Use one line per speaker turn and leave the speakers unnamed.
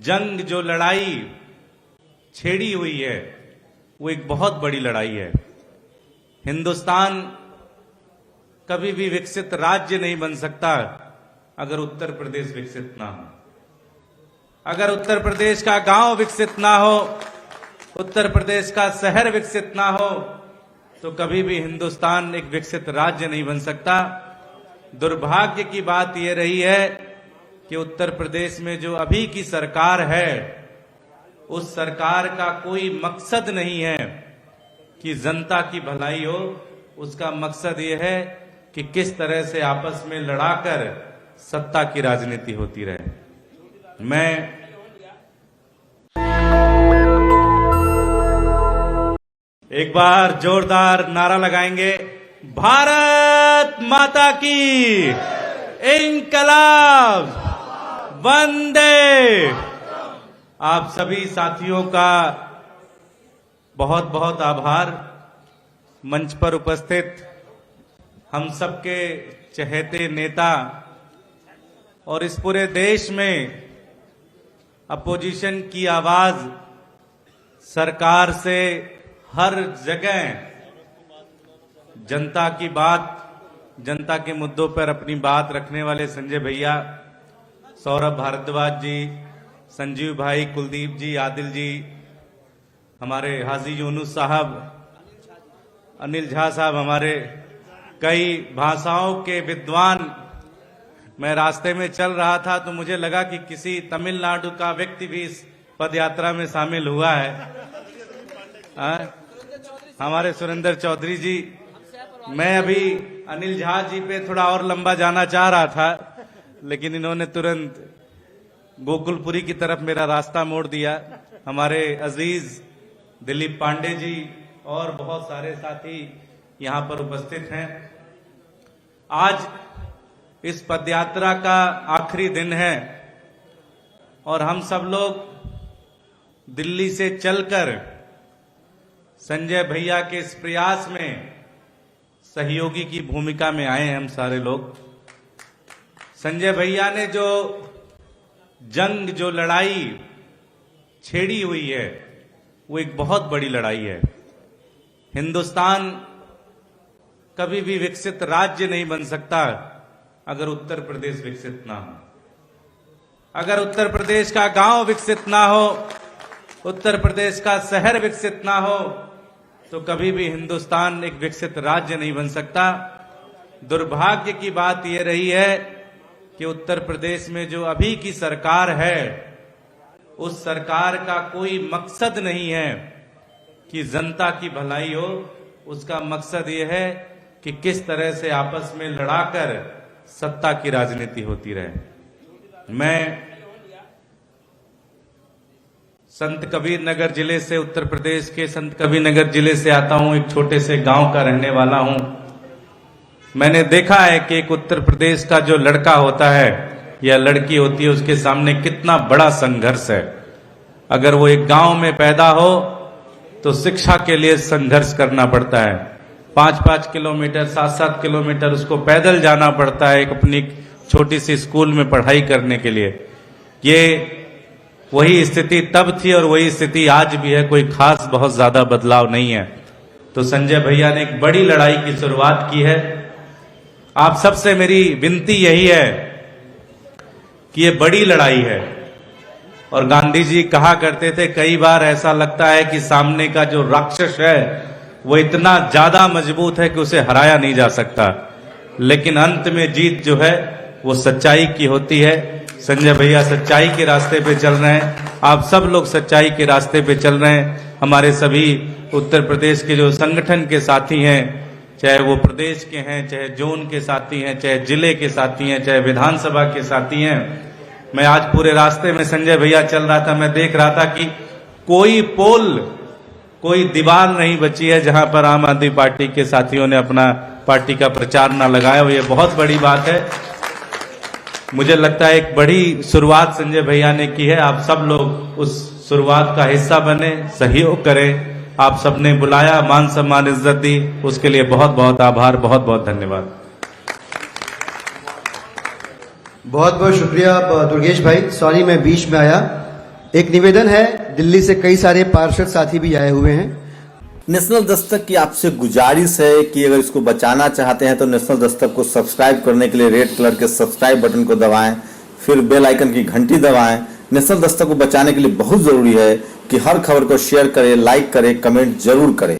जंग जो लड़ाई छेड़ी हुई है वो एक बहुत बड़ी लड़ाई है। हिंदुस्तान कभी भी विकसित राज्य नहीं बन सकता अगर उत्तर प्रदेश विकसित ना हो, अगर उत्तर प्रदेश का गांव विकसित ना हो, उत्तर प्रदेश का शहर विकसित ना हो तो कभी भी हिंदुस्तान एक विकसित राज्य नहीं बन सकता। दुर्भाग्य की बात यह रही है कि उत्तर प्रदेश में जो अभी की सरकार है उस सरकार का कोई मकसद नहीं है कि जनता की भलाई हो। उसका मकसद यह है कि किस तरह से आपस में लड़ाकर सत्ता की राजनीति होती रहे। मैं एक बार जोरदार नारा लगाएंगे, भारत माता की इंकलाब, वंदे। आप सभी साथियों का बहुत बहुत आभार। मंच पर उपस्थित हम सबके चहेते नेता और इस पूरे देश में अपोजिशन की आवाज सरकार से हर जगह जनता की बात, जनता के मुद्दों पर अपनी बात रखने वाले संजय भैया, सौरभ भारद्वाज जी, संजीव भाई, कुलदीप जी, आदिल जी, हमारे हाजी यूनुस साहब, अनिल झा साहब, हमारे कई भाषाओं के विद्वान। मैं रास्ते में चल रहा था तो मुझे लगा कि किसी तमिलनाडु का व्यक्ति भी इस पदयात्रा में शामिल हुआ है। हमारे सुरेंद्र चौधरी जी। मैं अभी अनिल झा जी पे थोड़ा और लंबा जाना चाह रहा था लेकिन इन्होंने तुरंत गोकुलपुरी की तरफ मेरा रास्ता मोड़ दिया। हमारे अजीज दिलीप पांडे जी और बहुत सारे साथी यहां पर उपस्थित हैं। आज इस पदयात्रा का आखिरी दिन है और हम सब लोग दिल्ली से चलकर संजय भैया के इस प्रयास में सहयोगी की भूमिका में आए हैं। हम सारे लोग संजय भैया ने जंग जो लड़ाई छेड़ी हुई है वो एक बहुत बड़ी लड़ाई है। हिंदुस्तान कभी भी विकसित राज्य नहीं बन सकता अगर उत्तर प्रदेश विकसित ना हो, अगर उत्तर प्रदेश का गांव विकसित ना हो, उत्तर प्रदेश का शहर विकसित ना हो तो कभी भी हिंदुस्तान एक विकसित राज्य नहीं बन सकता। दुर्भाग्य की बात यह रही है कि उत्तर प्रदेश में जो अभी की सरकार है उस सरकार का कोई मकसद नहीं है कि जनता की भलाई हो। उसका मकसद यह है कि किस तरह से आपस में लड़ाकर सत्ता की राजनीति होती रहे। मैं संत कबीर नगर जिले से, उत्तर प्रदेश के संत कबीर नगर जिले से आता हूं। एक छोटे से गांव का रहने वाला हूं। मैंने देखा है कि एक उत्तर प्रदेश का जो लड़का होता है या लड़की होती है उसके सामने कितना बड़ा संघर्ष है। अगर वो एक गांव में पैदा हो तो शिक्षा के लिए संघर्ष करना पड़ता है। 5-5 किलोमीटर, 7-7 किलोमीटर उसको पैदल जाना पड़ता है एक अपनी छोटी सी स्कूल में पढ़ाई करने के लिए। ये वही स्थिति तब थी और वही स्थिति आज भी है। कोई खास बहुत ज्यादा बदलाव नहीं है। तो संजय भैया ने एक बड़ी लड़ाई की शुरुआत की है। आप सबसे मेरी विनती यही है कि ये बड़ी लड़ाई है और गांधी जी कहा करते थे, कई बार ऐसा लगता है कि सामने का जो राक्षस है वो इतना ज्यादा मजबूत है कि उसे हराया नहीं जा सकता, लेकिन अंत में जीत जो है वो सच्चाई की होती है। संजय भैया सच्चाई के रास्ते पे चल रहे हैं। आप सब लोग सच्चाई के रास्ते पे चल रहे हैं। हमारे सभी उत्तर प्रदेश के जो संगठन के साथी हैं, चाहे वो प्रदेश के हैं, चाहे जोन के साथी हैं, चाहे जिले के साथी हैं, चाहे विधानसभा के साथी हैं। मैं आज पूरे रास्ते में संजय भैया चल रहा था, मैं देख रहा था कि कोई पोल, कोई दीवार नहीं बची है जहां पर आम आदमी पार्टी के साथियों ने अपना पार्टी का प्रचार ना लगाया हो। ये बहुत बड़ी बात है। मुझे लगता है एक बड़ी शुरुआत संजय भैया ने की है। आप सब लोग उस शुरुआत का हिस्सा बने, सहयोग करें। आप सबने बुलाया, मान सम्मान इज्जत दी, उसके लिए बहुत बहुत आभार, बहुत बहुत धन्यवाद।
बहुत बहुत शुक्रिया दुर्गेश भाई। सॉरी मैं बीच में आया। एक निवेदन है, दिल्ली से कई सारे पार्षद साथी भी आए हुए हैं।
नेशनल दस्तक की आपसे गुजारिश है कि अगर इसको बचाना चाहते हैं तो नेशनल दस्तक को सब्सक्राइब करने के लिए रेड कलर के सब्सक्राइब बटन को दबाएं, फिर बेल आइकन की घंटी दबाएं। नेशनल दस्तक को बचाने के लिए बहुत जरूरी है कि हर खबर को शेयर करें, लाइक करें, कमेंट जरूर करें।